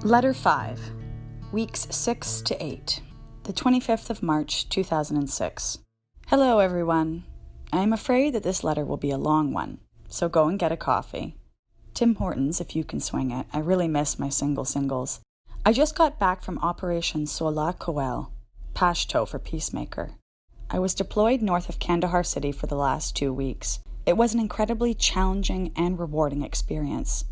Letter 5, Weeks 6 to 8, the 25th of March, 2006. Hello, everyone. I am afraid that this letter will be a long one, so go and get a coffee. Tim Hortons, if you can swing it. I really miss my singles. I just got back from Operation Sola Coel, Pashto for Peacemaker. I was deployed north of Kandahar City for the last 2 weeks. It was an incredibly challenging and rewarding experience.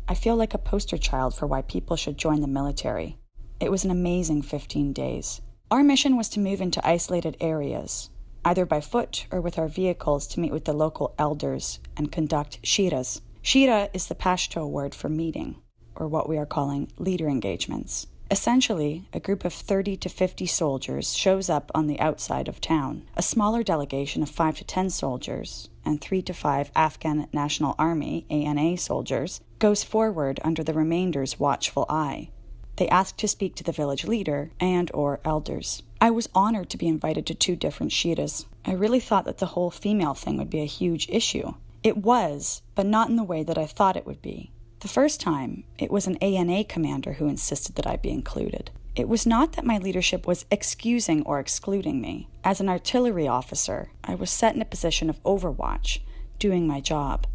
I feel like a poster child for why people should join the military. It was an amazing 15 days. Our mission was to move into isolated areas, either by foot or with our vehicles to meet with the local elders and conduct shiras. Shira is the Pashto word for meeting, or what we are calling leader engagements. Essentially, a group of 30 to 50 soldiers shows up on the outside of town. A smaller delegation of 5 to 10 soldiers and 3 to 5 Afghan National Army, ANA soldiers, goes forward under the remainder's watchful eye. They ask to speak to the village leader and/or elders. I was honored to be invited to 2 different shiras. I really thought that the whole female thing would be a huge issue. It was, but not in the way that I thought it would be. The first time, it was an ANA commander who insisted that I be included. It was not that my leadership was excusing or excluding me. As an artillery officer, I was set in a position of overwatch, doing my job.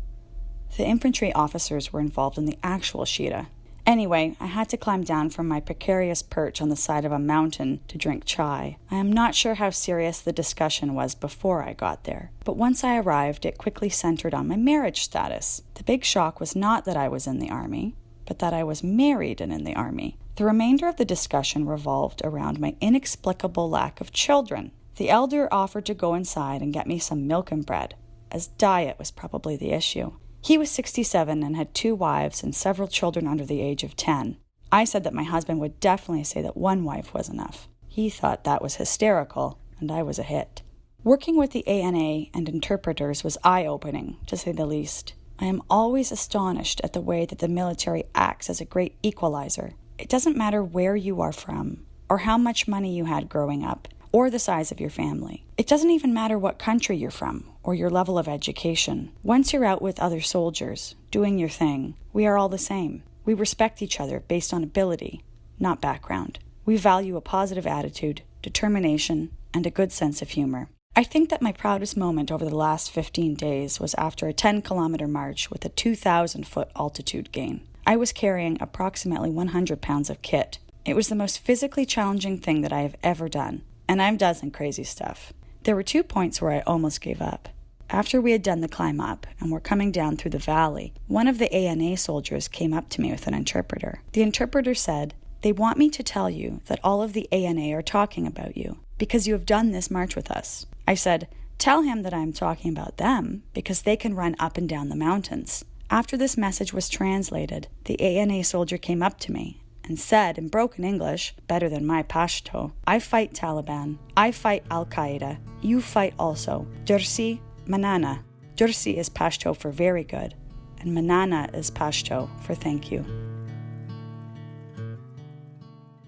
The infantry officers were involved in the actual shira. Anyway, I had to climb down from my precarious perch on the side of a mountain to drink chai. I am not sure how serious the discussion was before I got there, but once I arrived, it quickly centered on my marriage status. The big shock was not that I was in the army, but that I was married and in the army. The remainder of the discussion revolved around my inexplicable lack of children. The elder offered to go inside and get me some milk and bread, as diet was probably the issue. He was 67 and had 2 wives and several children under the age of 10. I said that my husband would definitely say that 1 wife was enough. He thought that was hysterical, and I was a hit. Working with the ANA and interpreters was eye-opening, to say the least. I am always astonished at the way that the military acts as a great equalizer. It doesn't matter where you are from, or how much money you had growing up, or the size of your family. It doesn't even matter what country you're from, or your level of education. Once you're out with other soldiers, doing your thing, we are all the same. We respect each other based on ability, not background. We value a positive attitude, determination, and a good sense of humor. I think that my proudest moment over the last 15 days was after a 10-kilometer march with a 2,000-foot altitude gain. I was carrying approximately 100 pounds of kit. It was the most physically challenging thing that I have ever done, and I've done some crazy stuff. There were 2 points where I almost gave up. After we had done the climb up and were coming down through the valley, one of the ANA soldiers came up to me with an interpreter. The interpreter said, "They want me to tell you that all of the ANA are talking about you because you have done this march with us." I said, "Tell him that I am talking about them because they can run up and down the mountains." After this message was translated, the ANA soldier came up to me and said in broken English, better than my Pashto, "I fight Taliban. I fight Al-Qaeda. You fight also. Dursi Manana." Dursi is Pashto for very good, and Manana is Pashto for thank you.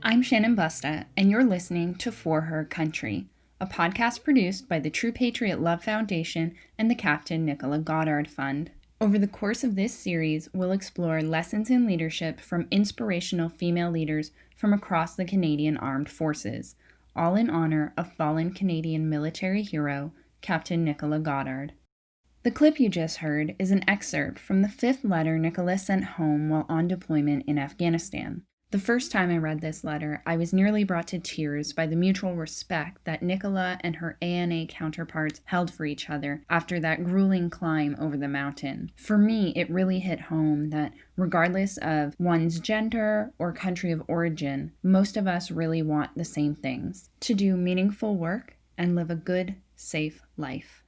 I'm Shannon Busta, and you're listening to For Her Country, a podcast produced by the True Patriot Love Foundation and the Captain Nicola Goddard Fund. Over the course of this series, we'll explore lessons in leadership from inspirational female leaders from across the Canadian Armed Forces, all in honor of fallen Canadian military hero, Captain Nicola Goddard. The clip you just heard is an excerpt from the 5th letter Nicola sent home while on deployment in Afghanistan. The first time I read this letter, I was nearly brought to tears by the mutual respect that Nicola and her ANA counterparts held for each other after that grueling climb over the mountain. For me, it really hit home that regardless of one's gender or country of origin, most of us really want the same things: to do meaningful work and live a good, safe life.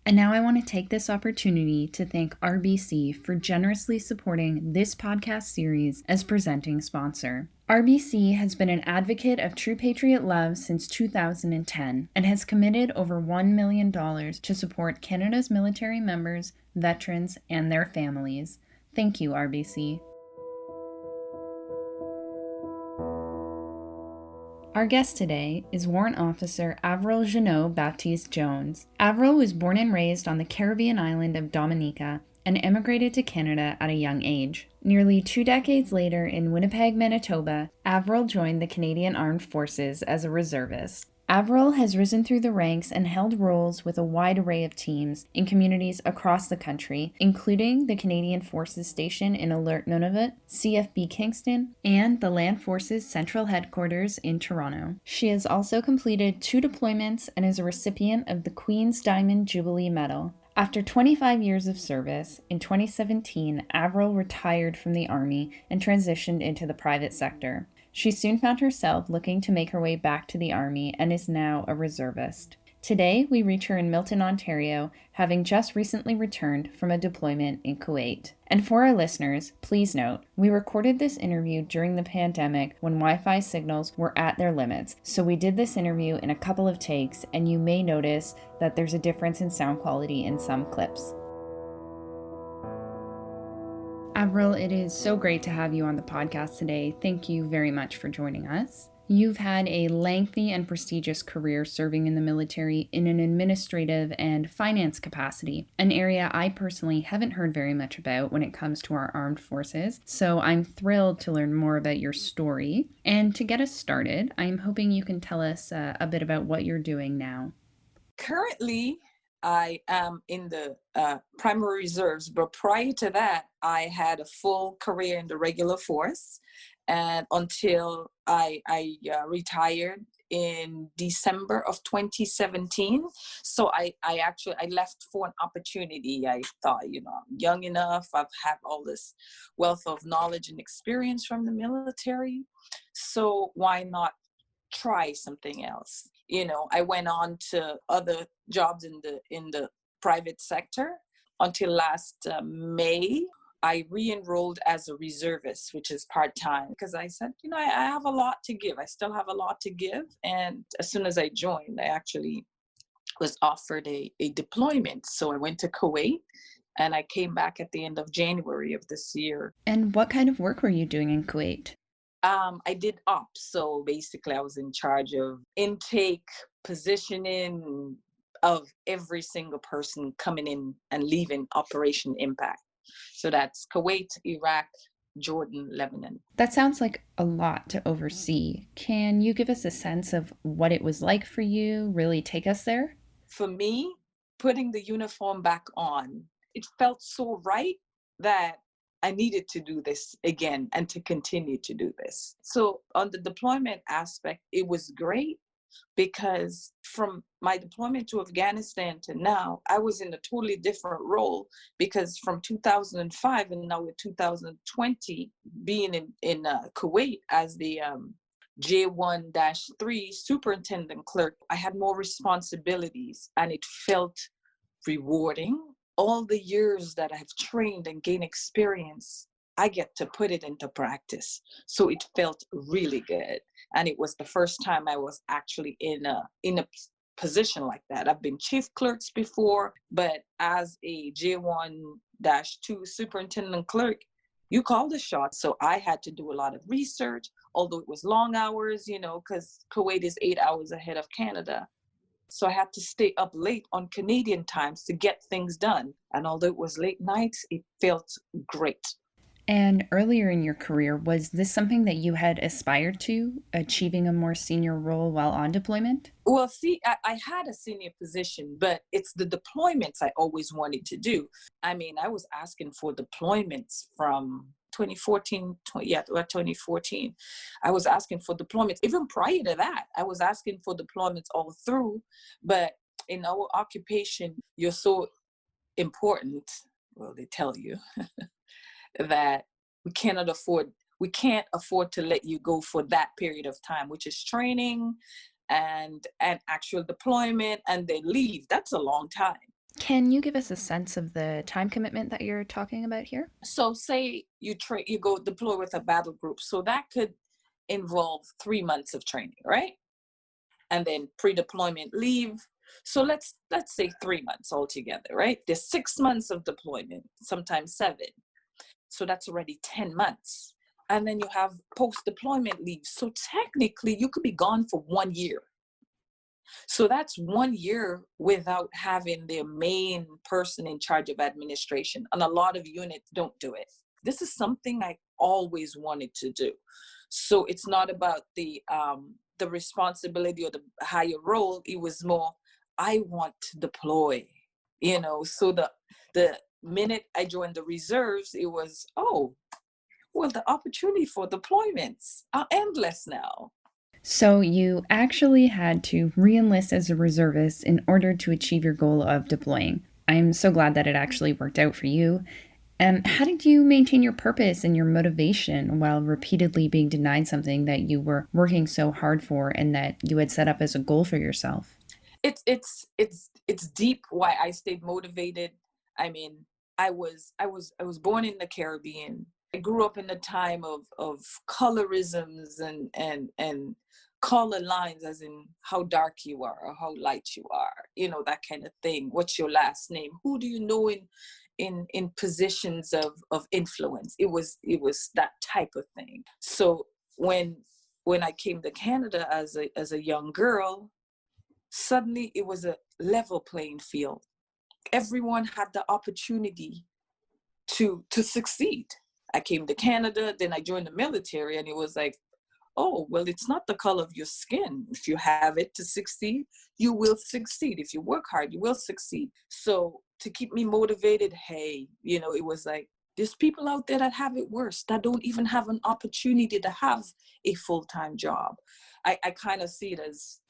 And now I want to take this opportunity to thank RBC for generously supporting this podcast series as presenting sponsor. RBC has been an advocate of True Patriot Love since 2010 and has committed over $1 million to support Canada's military members, veterans, and their families. Thank you, RBC. Our guest today is Warrant Officer Avril Jno-Baptiste-Jones. Avril was born and raised on the Caribbean island of Dominica and immigrated to Canada at a young age. Nearly 2 decades later, in Winnipeg, Manitoba, Avril joined the Canadian Armed Forces as a reservist. Avril has risen through the ranks and held roles with a wide array of teams in communities across the country, including the Canadian Forces Station in Alert, Nunavut, CFB Kingston, and the Land Forces Central Headquarters in Toronto. She has also completed 2 deployments and is a recipient of the Queen's Diamond Jubilee Medal. After 25 years of service, in 2017, Avril retired from the Army and transitioned into the private sector. She soon found herself looking to make her way back to the Army and is now a reservist. Today, we reach her in Milton, Ontario, having just recently returned from a deployment in Kuwait. And for our listeners, please note, we recorded this interview during the pandemic when Wi-Fi signals were at their limits, so we did this interview in a couple of takes, and you may notice that there's a difference in sound quality in some clips. Avril, it is so great to have you on the podcast today. Thank you very much for joining us. You've had a lengthy and prestigious career serving in the military in an administrative and finance capacity, an area I personally haven't heard very much about when it comes to our armed forces, so I'm thrilled to learn more about your story. And to get us started, I'm hoping you can tell us a bit about what you're doing now. Currently, I am in the primary reserves, but prior to that, I had a full career in the regular force, and until I retired in December of 2017. So I left for an opportunity. I thought, I'm young enough. I've had all this wealth of knowledge and experience from the military. So why not try something else? I went on to other jobs in the private sector until last May. I re-enrolled as a reservist, which is part-time, because I said, I have a lot to give. I still have a lot to give. And as soon as I joined, I actually was offered a deployment. So I went to Kuwait, and I came back at the end of January of this year. And what kind of work were you doing in Kuwait? I did ops. So basically I was in charge of intake, positioning of every single person coming in and leaving Operation Impact. So that's Kuwait, Iraq, Jordan, Lebanon. That sounds like a lot to oversee. Can you give us a sense of what it was like for you? Really take us there? For me, putting the uniform back on, it felt so right that I needed to do this again and to continue to do this. So on the deployment aspect, it was great because from my deployment to Afghanistan to now, I was in a totally different role, because from 2005 and now with 2020, being in Kuwait as the J1-3 superintendent clerk, I had more responsibilities and it felt rewarding. All the years that I've trained and gained experience, I get to put it into practice. So it felt really good. And it was the first time I was actually in a position like that. I've been chief clerks before, but as a J1-2 superintendent clerk, you call the shots. So I had to do a lot of research, although it was long hours, because Kuwait is 8 hours ahead of Canada. So I had to stay up late on Canadian times to get things done. And although it was late nights, it felt great. And earlier in your career, was this something that you had aspired to, achieving a more senior role while on deployment? Well, see, I had a senior position, but it's the deployments I always wanted to do. I mean, I was asking for deployments from 2014. I was asking for deployments. Even prior to that, I was asking for deployments all through. But in our occupation, you're so important. Well, they tell you that we can't afford to let you go for that period of time, which is training and actual deployment, and then leave. That's a long time. Can you give us a sense of the time commitment that you're talking about here? So say you go deploy with a battle group. So that could involve 3 months of training, right? And then pre-deployment leave. So let's say 3 months altogether, right? There's 6 months of deployment, sometimes 7. So that's already 10 months. And then you have post-deployment leave. So technically you could be gone for 1 year. So that's 1 year without having their main person in charge of administration. And a lot of units don't do it. This is something I always wanted to do. So it's not about the responsibility or the higher role. It was more, I want to deploy, so the minute I joined the reserves, it was, oh, well, the opportunity for deployments are endless now. So you actually had to re-enlist as a reservist in order to achieve your goal of deploying. I'm so glad that it actually worked out for you. And how did you maintain your purpose and your motivation while repeatedly being denied something that you were working so hard for and that you had set up as a goal for yourself? It's deep why I stayed motivated. I mean, I was born in the Caribbean. I grew up in the time of colorisms and color lines, as in how dark you are or how light you are, that kind of thing. What's your last name? Who do you know in positions of influence? It was that type of thing. So when I came to Canada as a young girl, suddenly it was a level playing field. Everyone had the opportunity to succeed. I came to Canada, then I joined the military, and it was like, oh, well, it's not the color of your skin. If you have it to succeed, you will succeed. If you work hard, you will succeed. So to keep me motivated, hey, it was like, there's people out there that have it worse, that don't even have an opportunity to have a full-time job. I kind of see it as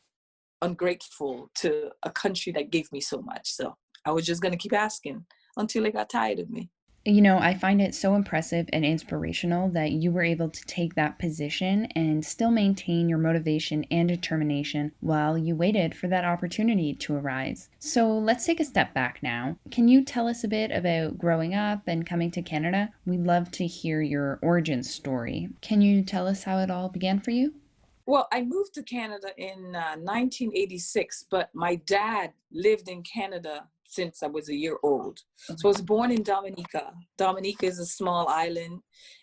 ungrateful to a country that gave me so much. So I was just going to keep asking until they got tired of me. I find it so impressive and inspirational that you were able to take that position and still maintain your motivation and determination while you waited for that opportunity to arise. So let's take a step back now. Can you tell us a bit about growing up and coming to Canada? We'd love to hear your origin story. Can you tell us how it all began for you? Well, I moved to Canada in 1986, but my dad lived in Canada since I was a year old. So I was born in Dominica. Dominica is a small island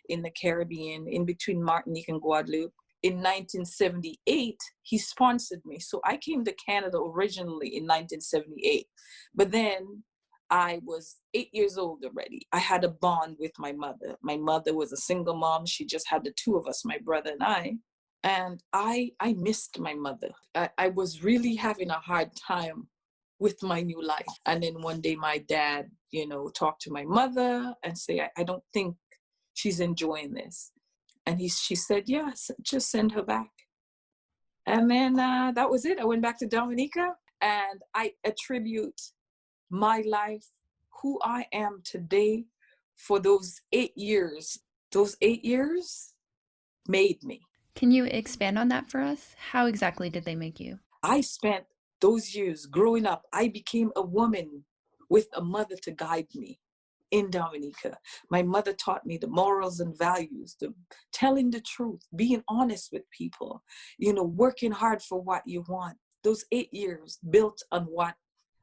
in the Caribbean, in between Martinique and Guadeloupe. In 1978, he sponsored me. So I came to Canada originally in 1978, but then I was 8 years old already. I had a bond with my mother. My mother was a single mom. She just had the two of us, my brother and I. And I missed my mother. I was really having a hard time with my new life. And then one day my dad, talked to my mother and say, I don't think she's enjoying this. And she said, yes, just send her back. And then that was it. I went back to Dominica, and I attribute my life, who I am today, for those 8 years. Those 8 years made me. Can you expand on that for us? How exactly did they make you? I spent those years growing up. I became a woman with a mother to guide me in Dominica. My mother taught me the morals and values, the telling the truth, being honest with people, working hard for what you want. Those 8 years built on what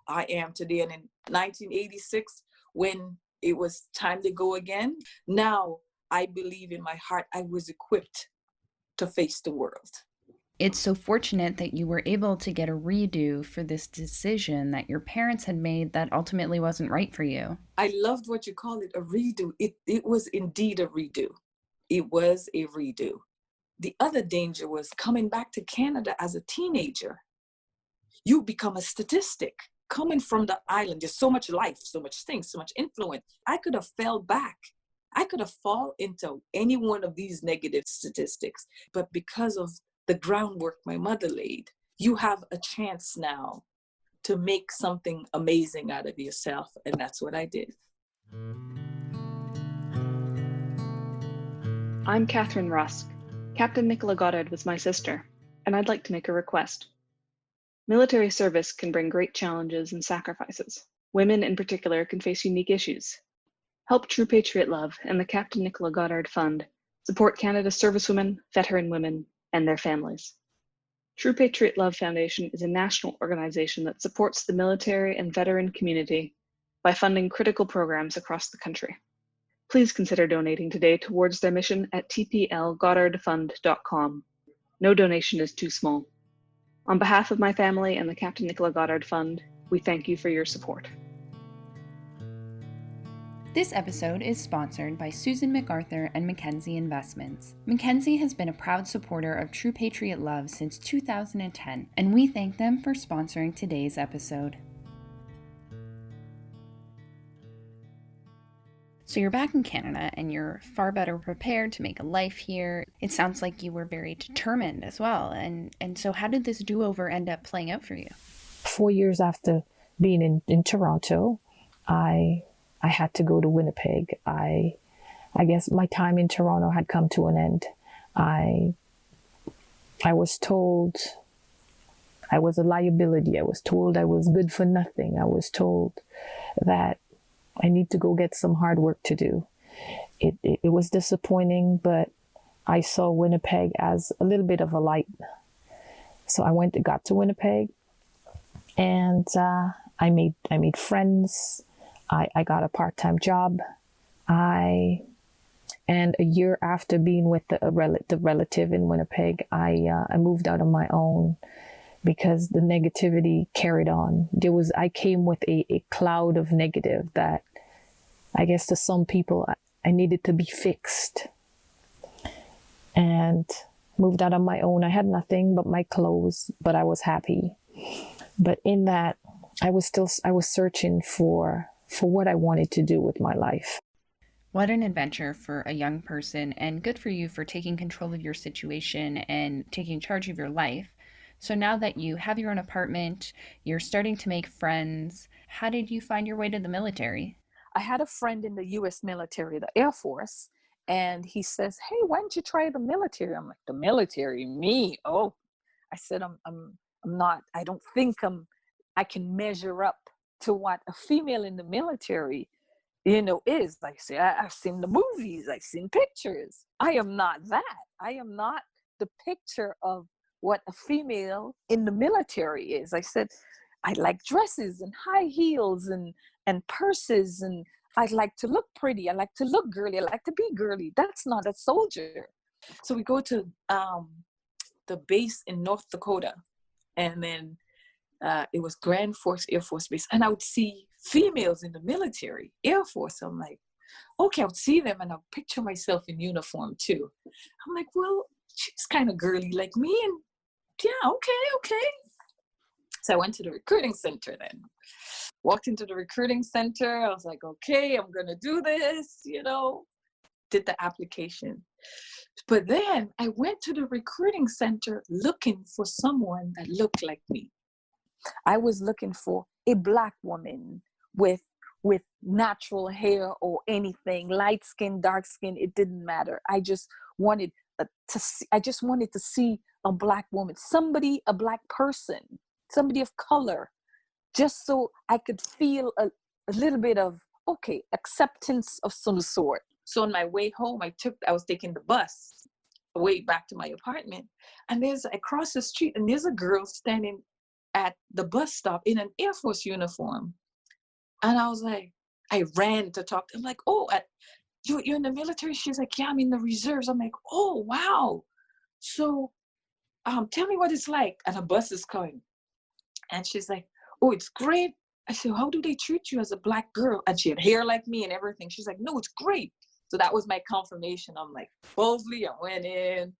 I am today. And in 1986, when it was time to go again, now I believe in my heart I was equipped to face the world. It's so fortunate that you were able to get a redo for this decision that your parents had made that ultimately wasn't right for you. I loved what you call it, a redo. It was indeed a redo. It was a redo. The other danger was coming back to Canada as a teenager. You become a statistic. Coming from the island, there's so much life, so much things, so much influence. I could have fell back. I could have fallen into any one of these negative statistics, but because of the groundwork my mother laid, you have a chance now to make something amazing out of yourself, and that's what I did. I'm Catherine Rusk. Captain Nicola Goddard was my sister, and I'd like to make a request. Military service can bring great challenges and sacrifices. Women in particular can face unique issues. Help True Patriot Love and the Captain Nicola Goddard Fund support Canada's servicewomen, veteran women, and their families. True Patriot Love Foundation is a national organization that supports the military and veteran community by funding critical programs across the country. Please consider donating today towards their mission at tplgoddardfund.com. No donation is too small. On behalf of my family and the Captain Nicola Goddard Fund, we thank you for your support. This episode is sponsored by Susan MacArthur and Mackenzie Investments. Mackenzie has been a proud supporter of True Patriot Love since 2010, and we thank them for sponsoring today's episode. So you're back in Canada and you're far better prepared to make a life here. It sounds like you were very determined as well. And so how did this do-over end up playing out for you? 4 years after being in Toronto, I had to go to Winnipeg. I guess my time in Toronto had come to an end. I was told I was a liability. I was told I was good for nothing. I was told that I need to go get some hard work to do. It was disappointing, but I saw Winnipeg as a little bit of a light. So I got to Winnipeg, and I made friends. I got a part-time job. And a year after being with the relative in Winnipeg, I moved out on my own because the negativity carried on. I came with a cloud of negative that I guess to some people I needed to be fixed. And moved out on my own. I had nothing but my clothes, but I was happy. But in that, I was searching for what I wanted to do with my life. What an adventure for a young person, and good for you for taking control of your situation and taking charge of your life. So now that you have your own apartment, you're starting to make friends, how did you find your way to the military? I had a friend in the U.S. military, the Air Force, and he says, "Hey, why don't you try the military?" I'm like, "The military? Me? Oh." I said, I'm not, I don't think I can measure up to what a female in the military, is. Like, say, I've seen the movies, I've seen pictures. I am not that. I am not the picture of what a female in the military is. I said, I like dresses and high heels and purses, and I like to look pretty. I like to look girly. I like to be girly. That's not a soldier. So we go to the base in North Dakota, and then it was Grand Forks Air Force Base, and I would see females in the military, Air Force. I'm like, okay, I would see them, and I'll picture myself in uniform too. I'm like, well, she's kind of girly like me, and yeah, okay. So I went to the recruiting center then. Walked into the recruiting center. I was like, okay, I'm going to do this, did the application. But then I went to the recruiting center looking for someone that looked like me. I was looking for a Black woman with natural hair or anything, light skin, dark skin, it didn't matter. I just wanted to see a Black woman, a Black person, somebody of color, just so I could feel a little bit of, okay, acceptance of some sort. So on my way home, I was taking the bus way back to my apartment, and I crossed the street, and there's a girl standing at the bus stop in an Air Force uniform. And I was like, I ran to talk to her. I'm like, oh, you're in the military? She's like, yeah, I'm in the reserves. I'm like, oh, wow. So tell me what it's like. And a bus is coming. And she's like, oh, it's great. I said, how do they treat you as a Black girl? And she had hair like me and everything. She's like, no, it's great. So that was my confirmation. I'm like, boldly, I went in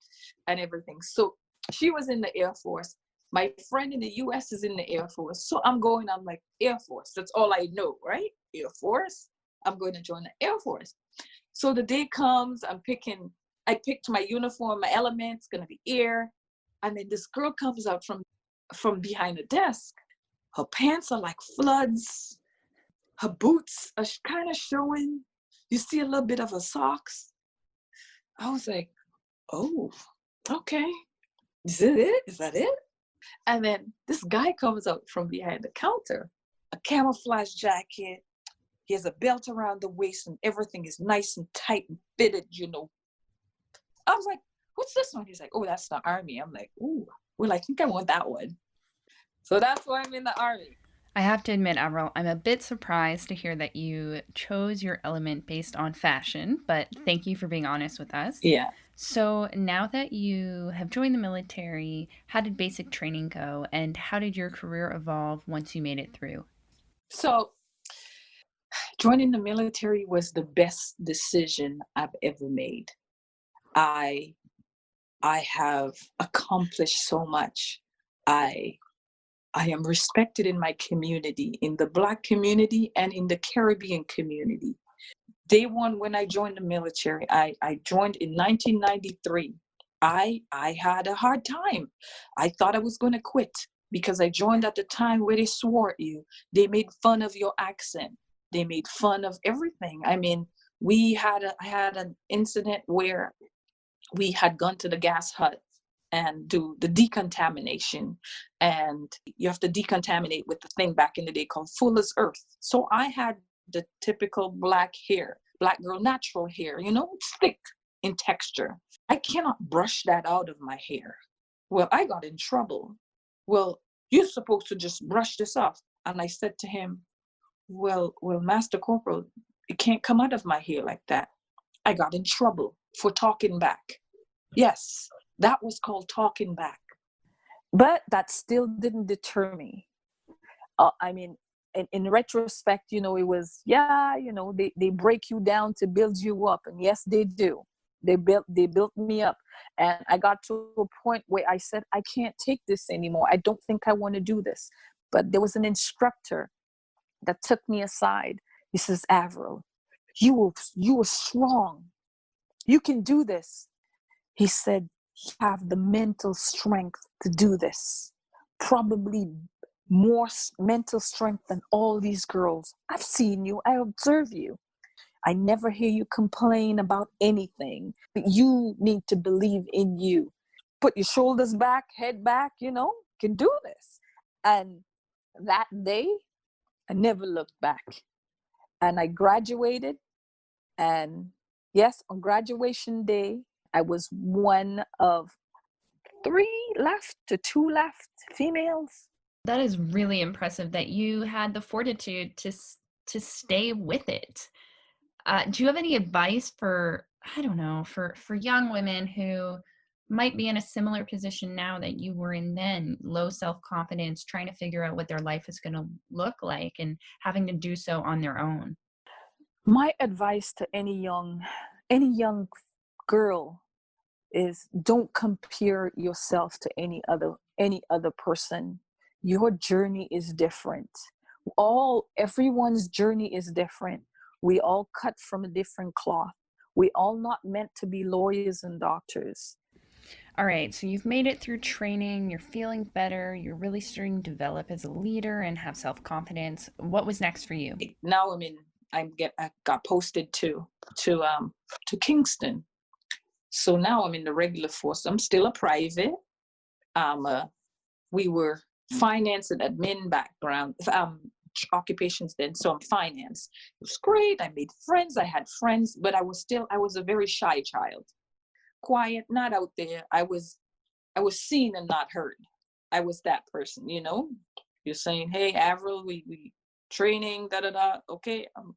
and everything. So she was in the Air Force. My friend in the U.S. is in the Air Force. So I'm like, Air Force. That's all I know, right? Air Force. I'm going to join the Air Force. So the day comes, I picked my uniform, my elements, going to be air. And then this girl comes out from behind the desk. Her pants are like floods. Her boots are kind of showing. You see a little bit of her socks. I was like, oh, okay. Is it it? Is that it? And then this guy comes out from behind the counter, a camouflage jacket. He has a belt around the waist and everything is nice and tight and fitted, I was like, what's this one? He's like, oh, that's the Army. I'm like, ooh, well, I think I want that one. So that's why I'm in the Army. I have to admit, Avril, I'm a bit surprised to hear that you chose your element based on fashion, but thank you for being honest with us. Yeah. So now that you have joined the military, how did basic training go, and how did your career evolve once you made it through? So joining the military was the best decision I've ever made. I I have accomplished so much. I I am respected in my community, in the Black community and in the Caribbean community. Day one, when I joined the military, I joined in 1993. I had a hard time. I thought I was going to quit because I joined at the time where they swore at you. They made fun of your accent. They made fun of everything. I mean, I had an incident where we had gone to the gas hut and do the decontamination, and you have to decontaminate with the thing back in the day called Fuller's Earth. So I had the typical Black hair, Black girl natural hair, it's thick in texture. I cannot brush that out of my hair. Well, I got in trouble. Well, you're supposed to just brush this off. And I said to him, well, Master Corporal, it can't come out of my hair like that. I got in trouble for talking back. Yes, that was called talking back. But that still didn't deter me. I mean, in retrospect, it was, they break you down to build you up. And yes, they do. They built me up. And I got to a point where I said, I can't take this anymore. I don't think I want to do this. But there was an instructor that took me aside. He says, Avril, you were strong. You can do this. He said, you have the mental strength to do this. Probably more mental strength than all these girls. I've seen you. I observe you. I never hear you complain about anything. But you need to believe in you. Put your shoulders back, head back, can do this. And that day, I never looked back. And I graduated. And yes, on graduation day, I was one of 2 left females. That is really impressive that you had the fortitude to stay with it. Do you have any advice for, I don't know, for young women who might be in a similar position now that you were in then, low self-confidence, trying to figure out what their life is going to look like and having to do so on their own? My advice to any young girl is don't compare yourself to any other person. Your journey is different. Everyone's journey is different. We all cut from a different cloth. We all not meant to be lawyers and doctors. All right, so you've made it through training, you're feeling better, you're really starting to develop as a leader and have self-confidence. What was next for you? Now I got posted to Kingston. So now I'm in the regular force. I'm still a private. We were finance and admin background, occupations then. So I'm finance. It was great. I made friends. I had friends, but I was a very shy child. Quiet, not out there. I was seen and not heard. I was that person, You're saying, hey, Avril, we training, da-da-da. Okay, I'm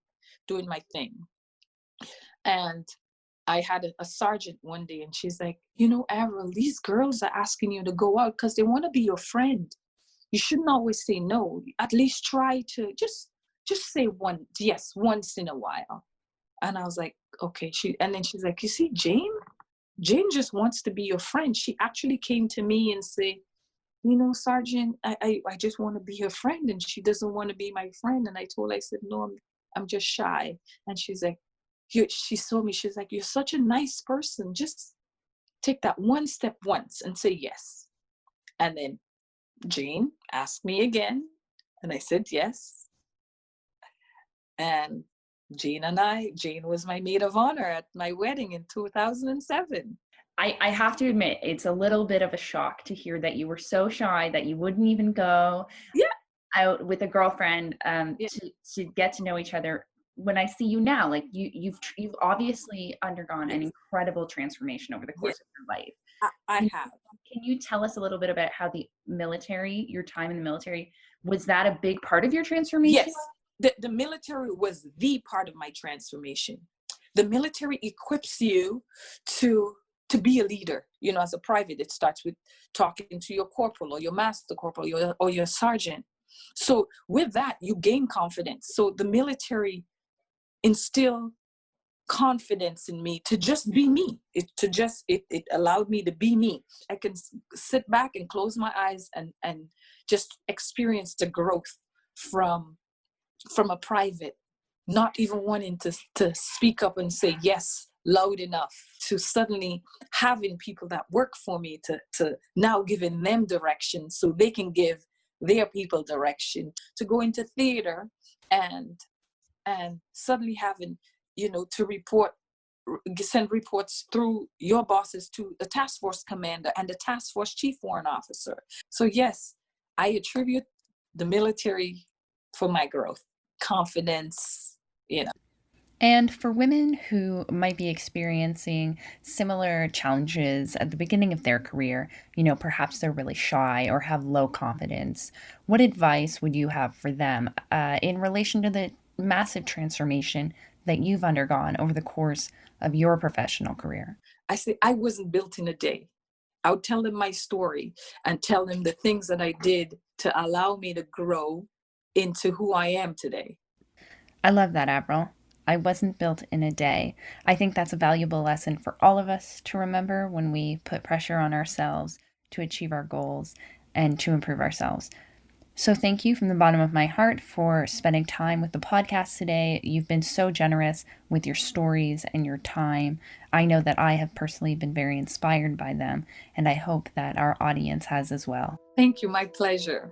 doing my thing. And I had a sergeant one day, and she's like, Avril, these girls are asking you to go out because they want to be your friend. You shouldn't always say no. At least try to just say yes once in a while. And I was like, okay. And then she's like, you see, Jane just wants to be your friend. She actually came to me and said, Sergeant, I just want to be her friend, and she doesn't want to be my friend. And I told her, I said, no, I'm just shy. And she's like, she saw me, she's like, you're such a nice person. Just take that one step once and say yes. And then Jane asked me again, and I said yes. And Jane was my maid of honor at my wedding in 2007. I have to admit, it's a little bit of a shock to hear that you were so shy that you wouldn't even go out with a girlfriend to get to know each other. When I see you now, like you've obviously undergone an incredible transformation over the course of your life. I have. Can you tell us a little bit about how your time in the military Was that a big part of your transformation? Yes, the military was the part of my transformation. The military equips you to be a leader. You know, as a private, it starts with talking to your corporal or your master corporal or your sergeant. So with that, you gain confidence. So the military instilled confidence in me to just be me. It allowed me to be me. I can sit back and close my eyes and just experience the growth from a private, not even wanting to speak up and say yes loud enough, to suddenly having people that work for me to now giving them direction so they can give their people direction, to go into theater and suddenly having, you know, to send reports through your bosses to the task force commander and the task force chief warrant officer. So yes, I attribute the military for my growth, confidence, you know. And for women who might be experiencing similar challenges at the beginning of their career, you know, perhaps they're really shy or have low confidence, what advice would you have for them in relation to the massive transformation that you've undergone over the course of your professional career? I say I wasn't built in a day. I would tell them my story and tell them the things that I did to allow me to grow into who I am today. I love that, Avril. I wasn't built in a day. I think that's a valuable lesson for all of us to remember when we put pressure on ourselves to achieve our goals and to improve ourselves. So thank you from the bottom of my heart for spending time with the podcast today. You've been so generous with your stories and your time. I know that I have personally been very inspired by them, and I hope that our audience has as well. Thank you. My pleasure.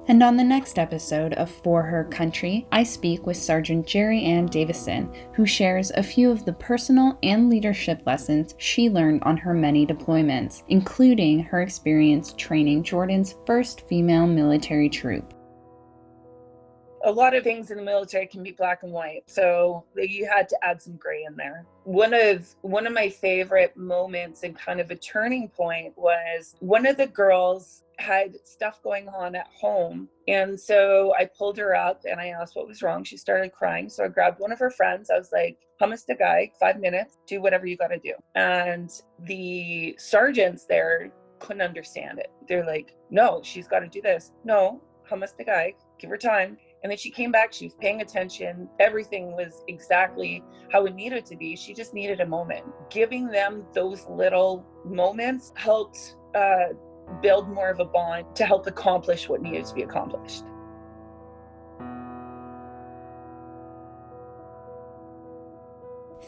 And on the next episode of For Her Country, I speak with Sergeant Jerry Ann Davison, who shares a few of the personal and leadership lessons she learned on her many deployments, including her experience training Jordan's first female military troop. A lot of things in the military can be black and white, so you had to add some gray in there. One of my favorite moments and kind of a turning point was one of the girls had stuff going on at home, and so I pulled her up and I asked what was wrong. She started crying, so I grabbed one of her friends. I was like, hummus the guy, 5 minutes, do whatever you got to do. And the sergeants there couldn't understand it. They're like, no, she's got to do this. No, hummus the guy, give her time. And then she came back, she was paying attention. Everything was exactly how it needed to be. She just needed a moment. Giving them those little moments helped build more of a bond to help accomplish what needed to be accomplished.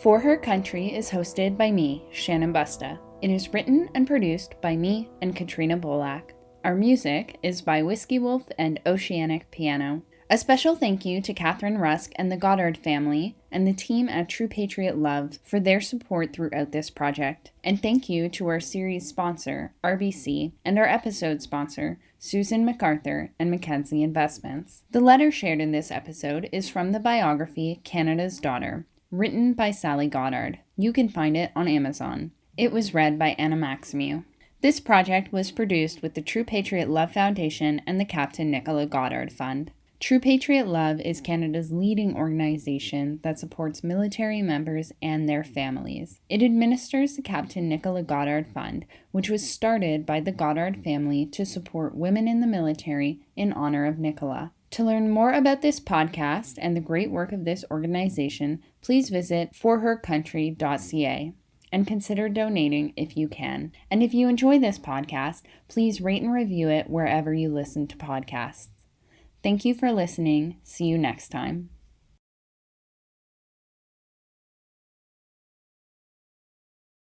For Her Country is hosted by me, Shannon Busta. It is written and produced by me and Katrina Bolak. Our music is by Whiskey Wolf and Oceanic Piano. A special thank you to Catherine Rusk and the Goddard family and the team at True Patriot Love for their support throughout this project. And thank you to our series sponsor, RBC, and our episode sponsor, Susan MacArthur and Mackenzie Investments. The letter shared in this episode is from the biography Canada's Daughter, written by Sally Goddard. You can find it on Amazon. It was read by Anna Maximiu. This project was produced with the True Patriot Love Foundation and the Captain Nicola Goddard Fund. True Patriot Love is Canada's leading organization that supports military members and their families. It administers the Captain Nicola Goddard Fund, which was started by the Goddard family to support women in the military in honor of Nicola. To learn more about this podcast and the great work of this organization, please visit forhercountry.ca and consider donating if you can. And if you enjoy this podcast, please rate and review it wherever you listen to podcasts. Thank you for listening. See you next time.